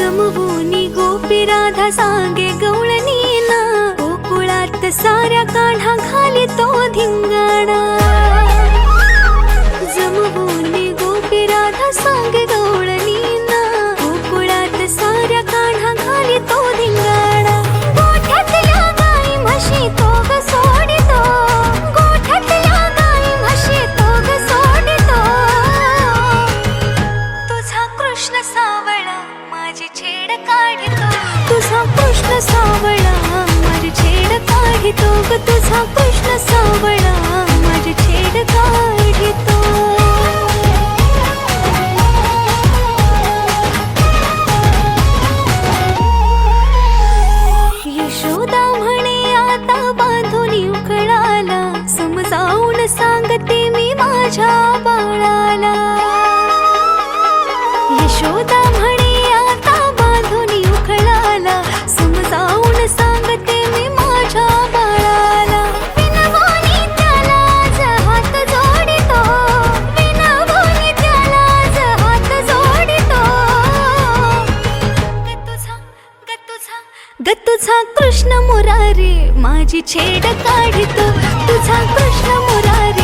जमवूनी गोपी राधा सांगे गवळणीना, गोकुळात साऱ्या काढा घाली तो धिंगाणा। जमवूनी गोपी राधा सांगे गवळणीना, गोकुळात साऱ्या काढा घाली तो धिंगाणा। गोठ्यातल्या गाई म्हशी तो ग सोडितो, गोठ्यातल्या गाई म्हशी तो ग सोडितो। तुझा कृष्ण सावळा माझी छेड काढितो, तुझा कृष्ण सावळा माझी छेड काढितो ग, तुझा कृष्ण सावळा माझी छेड काढितो। यशोदा म्हणे आता बांधून उकळाला, समजावून सांगते मी माझ्या बाळाला। यशोदा म्हणे आता बांधून उकळाला, समजावून सांगते मी माझ्या बाळाला। विनवून त्याला आज हात जोडितो, विनवून त्याला आज हात जोडितो। ग तुझा कृष्ण मुरारी माझी छेड काढितो, तुझा कृष्ण मुरारी